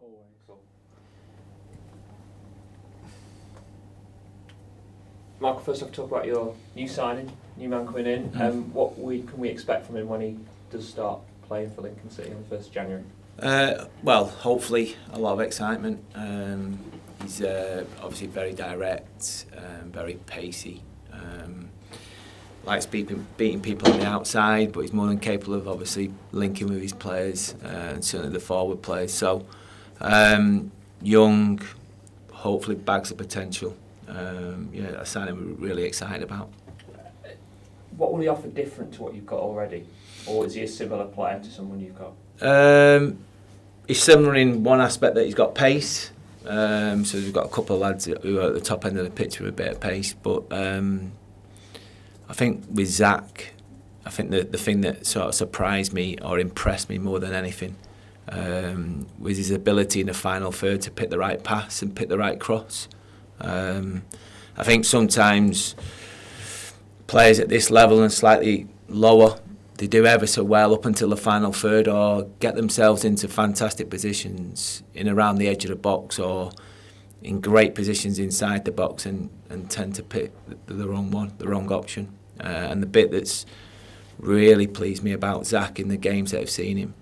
Always. Cool. Michael, first off, talk about your new signing, new man coming in. What can we expect from him when he does start playing for Lincoln City on the 1st of January? Well, hopefully a lot of excitement. He's obviously very direct, very pacey. Likes beating people on the outside, but he's more than capable of obviously linking with his players and certainly the forward players. So young, hopefully bags of potential. A signing we're really excited about. What will he offer different to what you've got already, or is he a similar player to someone you've got? He's similar in one aspect that he's got pace. So we've got a couple of lads who are at the top end of the pitch with a bit of pace, but I think with Zach, I think the thing that sort of surprised me or impressed me more than anything was his ability in the final third to pick the right pass and pick the right cross. I think sometimes players at this level and slightly lower, they do ever so well up until the final third or get themselves into fantastic positions in around the edge of the box or in great positions inside the box and tend to pick the wrong one, the wrong option. And the bit that's really pleased me about Zach in the games that I've seen him,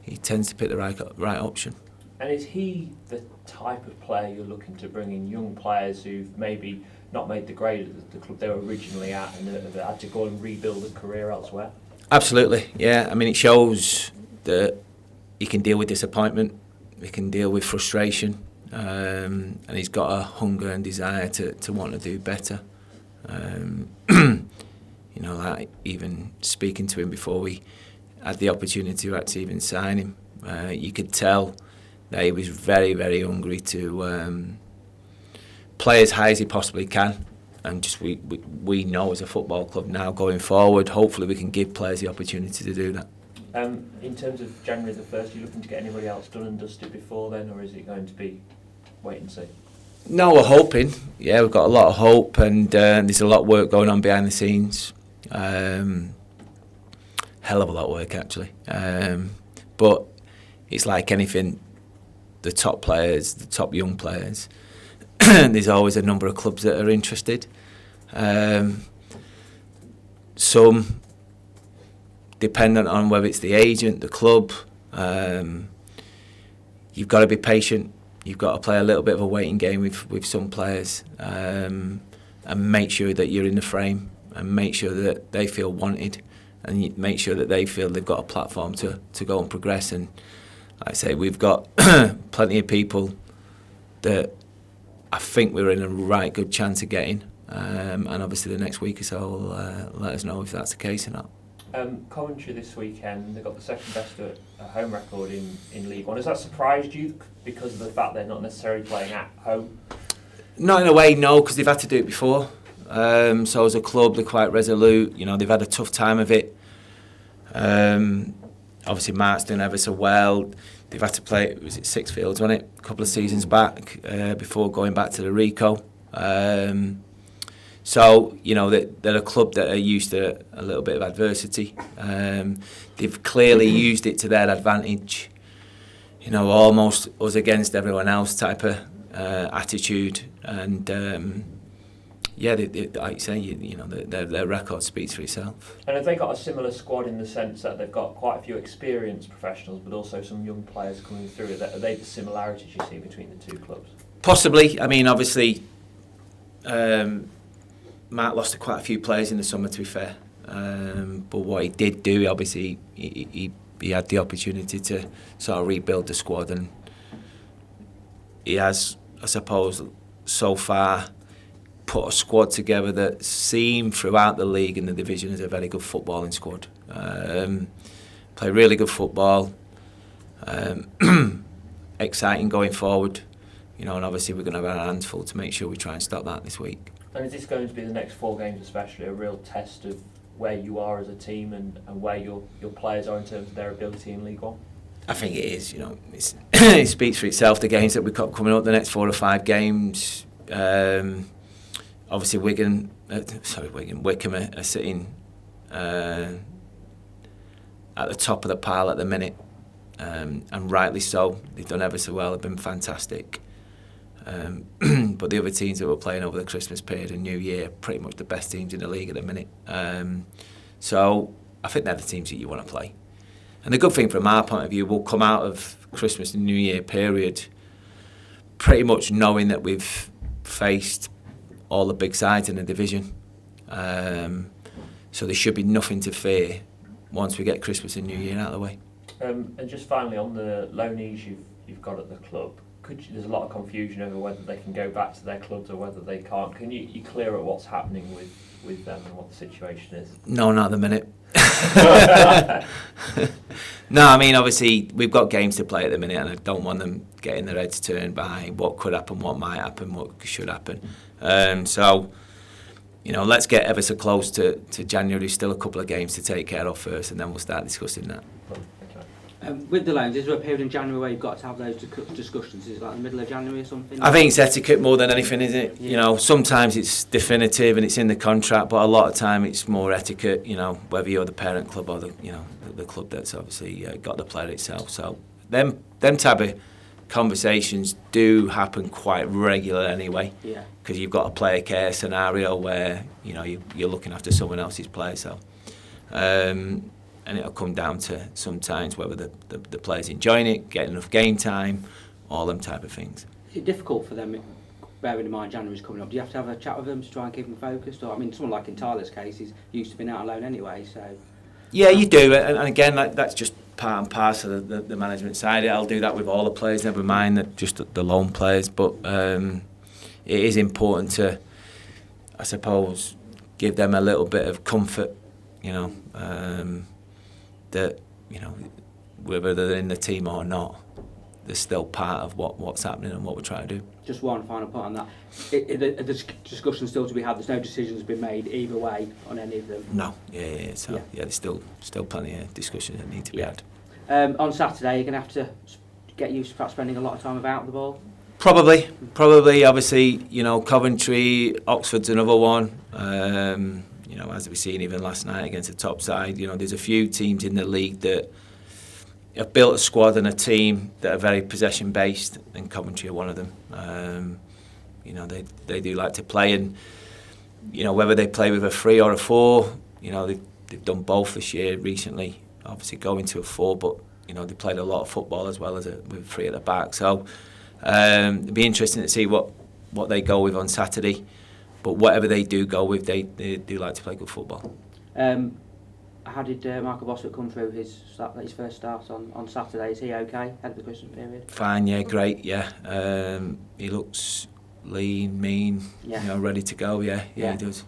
he tends to pick the right option. And is he the type of player you're looking to bring in, young players who've maybe not made the grade at the club they were originally at and have had to go and rebuild a career elsewhere? Absolutely, yeah. I mean, it shows that he can deal with disappointment, he can deal with frustration, and he's got a hunger and desire to want to do better. Like even speaking to him before we had the opportunity to actually even sign him, you could tell that he was very, very hungry to play as high as he possibly can. And just we know as a football club now going forward, hopefully we can give players the opportunity to do that. In terms of January the 1st, are you looking to get anybody else done and dusted before then, or is it going to be wait and see? No, we're hoping. Yeah, we've got a lot of hope, and there's a lot of work going on behind the scenes. Hell of a lot of work actually. But it's like anything, the top players, the top young players, there's always a number of clubs that are interested. Some dependent on whether it's the agent, the club. You've got to be patient. You've got to play a little bit of a waiting game with some players, and make sure that you're in the frame, and make sure that they feel wanted, and you make sure that they feel they've got a platform to go and progress. And like I say, we've got plenty of people that I think we're in a right good chance of getting, and obviously the next week or so will let us know if that's the case or not. Coventry this weekend, they've got the second best home record in League One. Has that surprised you because of the fact they're not necessarily playing at home? Not in a way, no, because they've had to do it before. So as a club, they're quite resolute. They've had a tough time of it. Obviously, Mark's done ever so well. They've had to play, was it Sixfields, wasn't it? A couple of seasons back before going back to the Rico. So, they're a club that are used to a little bit of adversity. They've clearly used it to their advantage. Almost us against everyone else type of attitude. And, like you say, their record speaks for itself. And have they got a similar squad in the sense that they've got quite a few experienced professionals, but also some young players coming through? Are they the similarities you see between the two clubs? Possibly. I mean, obviously, Mark lost quite a few players in the summer, to be fair. But what he did do, obviously, he had the opportunity to sort of rebuild the squad, and he has, I suppose, so far put a squad together that seemed throughout the league and the division as a very good footballing squad. Play really good football, exciting going forward, and obviously we're going to have our hands full to make sure we try and stop that this week. And is this going to be the next 4 games especially a real test of where you are as a team and where your players are in terms of their ability in League One? I think it is. It speaks for itself, the games that we've got coming up, the next 4 or 5 games. Obviously Wickham are sitting at the top of the pile at the minute. and rightly so. They've done ever so well. They've been fantastic. But the other teams that were playing over the Christmas period and New Year, pretty much the best teams in the league at the minute. So I think they're the teams that you want to play. And the good thing from our point of view, we'll come out of Christmas and New Year period pretty much knowing that we've faced all the big sides in the division. So there should be nothing to fear once we get Christmas and New Year out of the way. And just finally, on the loanees you've got at the club, there's a lot of confusion over whether they can go back to their clubs or whether they can't. Can you clear up what's happening with them and what the situation is? No, not at the minute. No, I mean, obviously we've got games to play at the minute, and I don't want them getting their heads turned by what could happen, what might happen, what should happen. So, let's get ever so close to January. Still a couple of games to take care of first, and then we'll start discussing that. With the loans, is there a period in January where you've got to have those discussions? Is it like the middle of January or something? I think it's etiquette more than anything, isn't it? Yeah. Sometimes it's definitive and it's in the contract, but a lot of time it's more etiquette. Whether you're the parent club or the club that's obviously got the player itself. So them type of conversations do happen quite regular anyway. Yeah. Because you've got a player care scenario where you're looking after someone else's player. So. And it'll come down to sometimes whether the players enjoying it, getting enough game time, all them type of things. Is it difficult for them, bearing in mind January's coming up? Do you have to have a chat with them to try and keep them focused? Or, I mean, someone like in Tyler's case, he's used to being out alone anyway, so... Yeah, you do, and again, that's just part and parcel of the management side. I'll do that with all the players, never mind just the loan players, but it is important to, I suppose, give them a little bit of comfort, that whether they're in the team or not, they're still part of what's happening and what we're trying to do. Just one final point on that. The discussion still to be had. There's no decisions been made either way on any of them. No, yeah. So there's still plenty of discussions that need to be had. On Saturday, you're going to have to get used to perhaps spending a lot of time without the ball. Probably. Obviously, Coventry, Oxford's another one. As we've seen even last night against the top side, there's a few teams in the league that have built a squad and a team that are very possession based, and Coventry are one of them. They do like to play, and whether they play with a 3 or a 4, they've done both this year recently. Obviously going to a 4, but they played a lot of football as well as with 3 at the back. So it'd be interesting to see what they go with on Saturday. But whatever they do go with, they do like to play good football. How did Michael Boswick come through his first start on Saturday? Is he okay at the Christmas period? Fine, yeah, great, yeah. He looks lean, mean, ready to go, yeah, he does.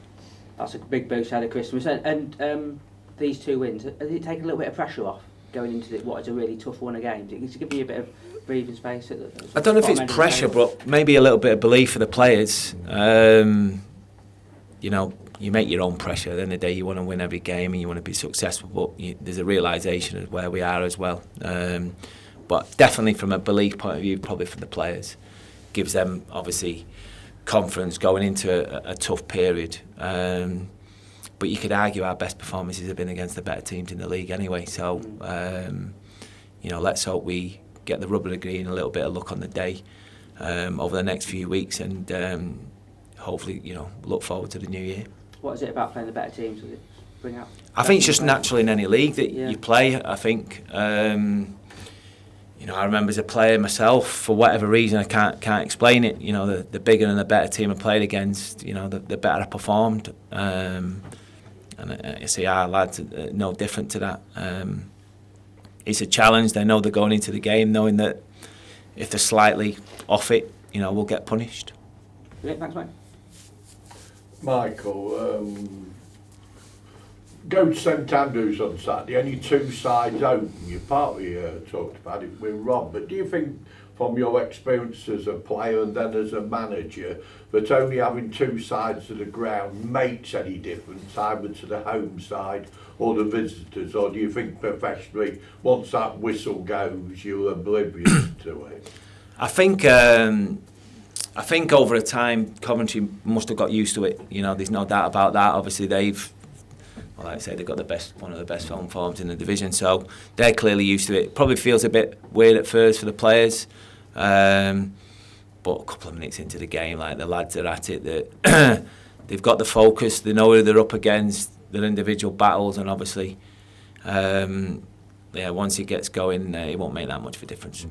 That's a big boost out of Christmas. And these 2 wins, has it taken a little bit of pressure off going into what is a really tough one of games? Does it give you a bit of breathing space? I don't know if it's pressure, but maybe a little bit of belief for the players. You make your own pressure. At the end of the day, you want to win every game and you want to be successful, but there's a realisation of where we are as well. But definitely from a belief point of view, probably for the players, gives them obviously confidence going into a tough period. But you could argue our best performances have been against the better teams in the league anyway. So, let's hope we get the rubber of the green, a little bit of luck on the day over the next few weeks, and hopefully, look forward to the new year. What is it about playing the better teams? Does it bring out? I think it's just natural in any league that you play. I think. I remember as a player myself, for whatever reason, I can't explain it. The bigger and the better team I played against, the better I performed. And I see our lads are no different to that. It's a challenge. They know they're going into the game knowing that if they're slightly off it, we'll get punished. Yeah, thanks, mate. Michael, go to St Andrews on Saturday, only 2 sides open. You partly talked about it with Rob, but do you think from your experience as a player and then as a manager that only having 2 sides of the ground makes any difference either to the home side or the visitors, or do you think professionally once that whistle goes you're oblivious to it? I think over a time Coventry must have got used to it. There's no doubt about that. Obviously they've well, like I say, they've got one of the best home forms in the division, so they're clearly used to it. Probably feels a bit weird at first for the players, but a couple of minutes into the game, like the lads are at it, that they've got the focus, they know who they're up against, their individual battles, and obviously, once it gets going, it won't make that much of a difference.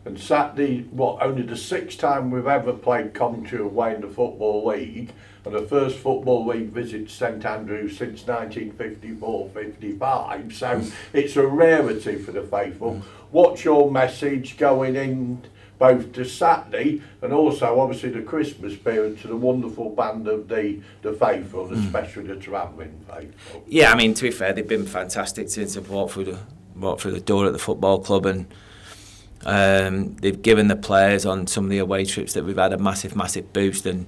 And Saturday, only the 6th time we've ever played Coventry away in the Football League, and the first Football League visit to St Andrews since 1954-55, so it's a rarity for the faithful. What's your message going in both to Saturday and also obviously the Christmas period to the wonderful band of the faithful, especially the travelling faithful? Yeah, I mean, to be fair, they've been fantastic since they've walked through the door at the football club, and they've given the players on some of the away trips that we've had a massive boost, and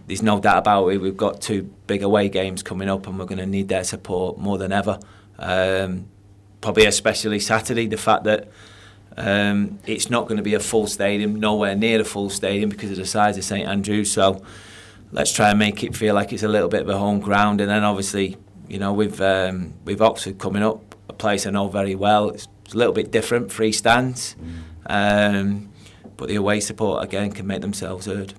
there's no doubt about it. We've got 2 big away games coming up, and we're going to need their support more than ever. Probably especially Saturday, the fact that it's not going to be a full stadium, nowhere near a full stadium because of the size of St Andrews. So let's try and make it feel like it's a little bit of a home ground. And then obviously, with Oxford coming up, a place I know very well. It's a little bit different, 3 stands, but the away support again can make themselves heard.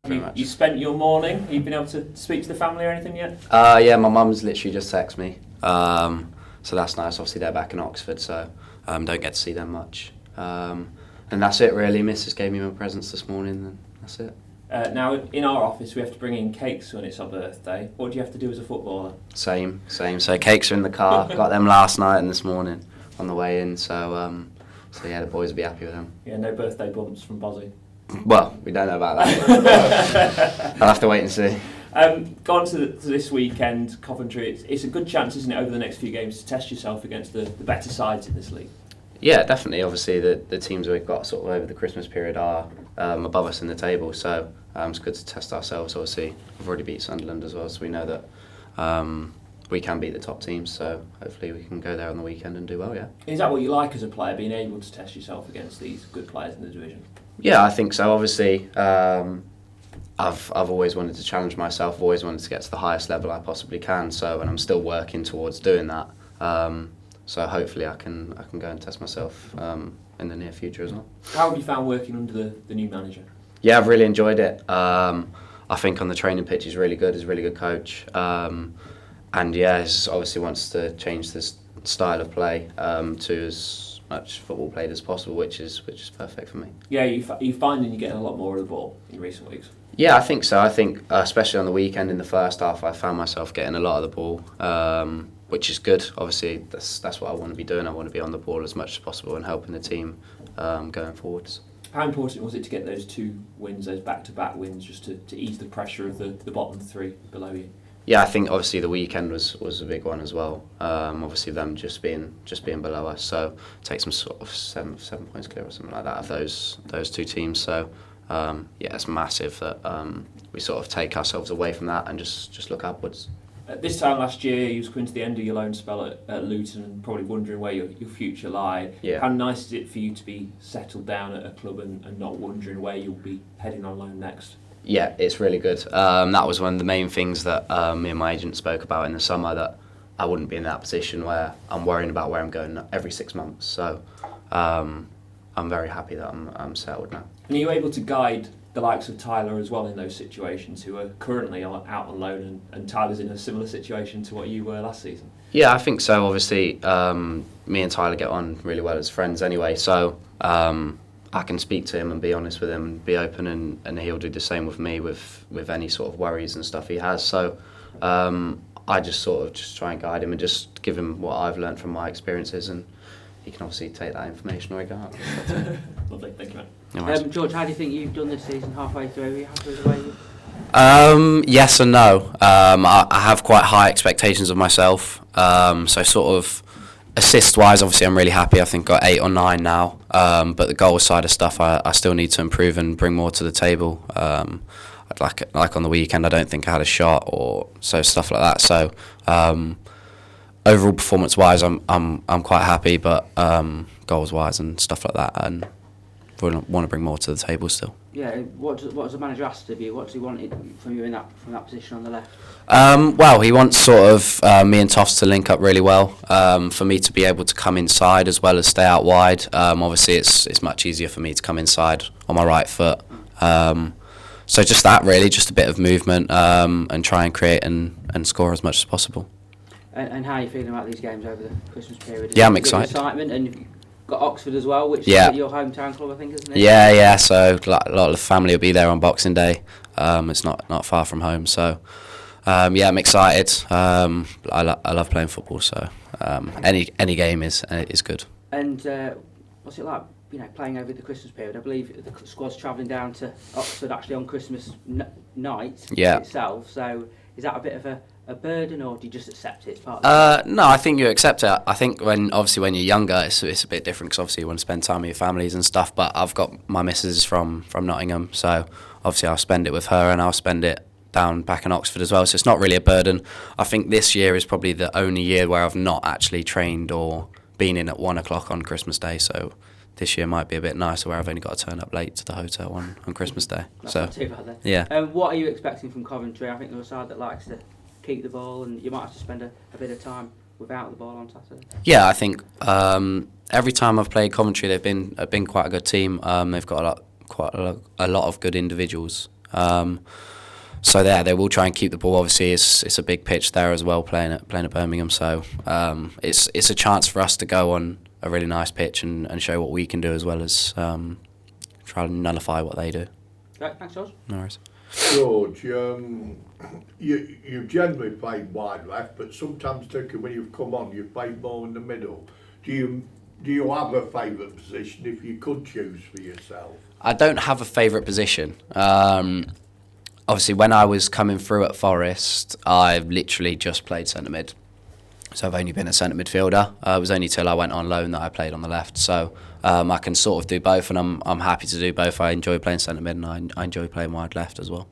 pretty much. You spent your morning. Have you been able to speak to the family or anything yet? Yeah, my mum's literally just texted me. So that's nice. Obviously, they're back in Oxford, so don't get to see them much. And that's it, really. Mrs. gave me my presents this morning, and that's it. Now, in our office, we have to bring in cakes when it's our birthday. What do you have to do as a footballer? Same. So cakes are in the car. Got them last night and this morning on the way in. So yeah, the boys will be happy with them. Yeah, no birthday bumps from Bozzy. Well, we don't know about that. I'll have to wait and see. Gone to this weekend, Coventry. It's a good chance, isn't it, over the next few games to test yourself against the better sides in this league? Yeah, definitely. Obviously, the teams we've got sort of over the Christmas period are above us in the table, so it's good to test ourselves. Obviously, we've already beat Sunderland as well, so we know that we can beat the top teams, so hopefully we can go there on the weekend and do well, yeah. Is that what you like as a player, being able to test yourself against these good players in the division? Yeah, I think so. Obviously, I've always wanted to challenge myself, always wanted to get to the highest level I possibly can, so, and I'm still working towards doing that. So hopefully I can go and test myself in the near future as well. How have you found working under the new manager? Yeah, I've really enjoyed it. I think on the training pitch he's really good. He's a really good coach. And yeah, he obviously wants to change this style of play to as much football played as possible, which is perfect for me. Yeah, you finding you're getting a lot more of the ball in recent weeks? Yeah, I think so. I think especially on the weekend in the first half, I found myself getting a lot of the ball, which is good. Obviously, that's what I want to be doing. I want to be on the ball as much as possible and helping the team going forwards. How important was it to get those 2 wins, those back-to-back wins, just to ease the pressure of the bottom 3 below you? Yeah, I think obviously the weekend was a big one as well. Obviously them just being below us, so take some sort of 7 points clear or something like that of those 2 teams. So yeah, it's massive that we sort of take ourselves away from that and just look upwards. At this time last year, you was coming to the end of your loan spell at Luton and probably wondering where your future lied. Yeah. How nice is it for you to be settled down at a club and not wondering where you'll be heading on loan next? Yeah, it's really good. That was one of the main things that me and my agent spoke about in the summer, that I wouldn't be in that position where I'm worrying about where I'm going every 6 months. So I'm very happy that I'm settled now. And are you able to guide the likes of Tyler as well in those situations, who are currently out on loan, and Tyler's in a similar situation to what you were last season? Yeah, I think so. Obviously, me and Tyler get on really well as friends anyway, so I can speak to him and be honest with him and be open, and he'll do the same with me with any sort of worries and stuff he has. So I just try and guide him and just give him what I've learned from my experiences, and he can obviously take that information where he goes. Lovely, thank you, mate. No George, how do you think you've done this season halfway through? Are you happy with the way you... Yes and no. I have quite high expectations of myself. So sort of assist-wise, obviously I'm really happy. I think got 8 or 9 now. But the goal side of stuff, I still need to improve and bring more to the table. I'd like on the weekend, I don't think I had a shot or so stuff like that. So overall performance-wise, I'm quite happy, but goals-wise and stuff like that, and want to bring more to the table still. Yeah, what does the manager ask of you? What does he want from you from that position on the left? Well, he wants sort of me and Toffs to link up really well, for me to be able to come inside as well as stay out wide. Obviously, it's much easier for me to come inside on my right foot. So just that really, just a bit of movement, and try and create and score as much as possible. And how are you feeling about these games over the Christmas period? Yeah, I'm excited. Excitement, and you've got Oxford as well, which is your hometown club, I think, isn't it? Yeah. So a lot of the family will be there on Boxing Day. It's not far from home, so yeah, I'm excited. I love playing football, so any game is good. And what's it like, playing over the Christmas period? I believe the squad's travelling down to Oxford actually on Christmas night itself. So is that a bit of a burden, or do you just accept it as part of No, I think you accept it. I think when you're younger, it's a bit different, because obviously you want to spend time with your families and stuff. But I've got my missus from Nottingham, so obviously I'll spend it with her, and I'll spend it back in Oxford as well. So it's not really a burden. I think this year is probably the only year where I've not actually trained or been in at 1 o'clock on Christmas Day. So this year might be a bit nicer, where I've only got to turn up late to the hotel on Christmas Day. That's so not too bad then. Yeah. What are you expecting from Coventry? I think they're a side that likes to keep the ball, and you might have to spend a bit of time without the ball on Saturday. Yeah, I think every time I've played Coventry, they've been quite a good team. They've got a lot of good individuals. So they will try and keep the ball. Obviously, it's a big pitch there as well, playing at Birmingham. So it's a chance for us to go on a really nice pitch and show what we can do, as well as try and nullify what they do. Great, thanks, George. No worries. George, you've generally played wide left, but sometimes thinking when you've come on, you've played more in the middle. Do you have a favourite position if you could choose for yourself? I don't have a favourite position. Obviously, when I was coming through at Forest, I literally just played centre mid. So I've only been a centre midfielder. It was only till I went on loan that I played on the left. So I can sort of do both, and I'm happy to do both. I enjoy playing centre mid, and I enjoy playing wide left as well.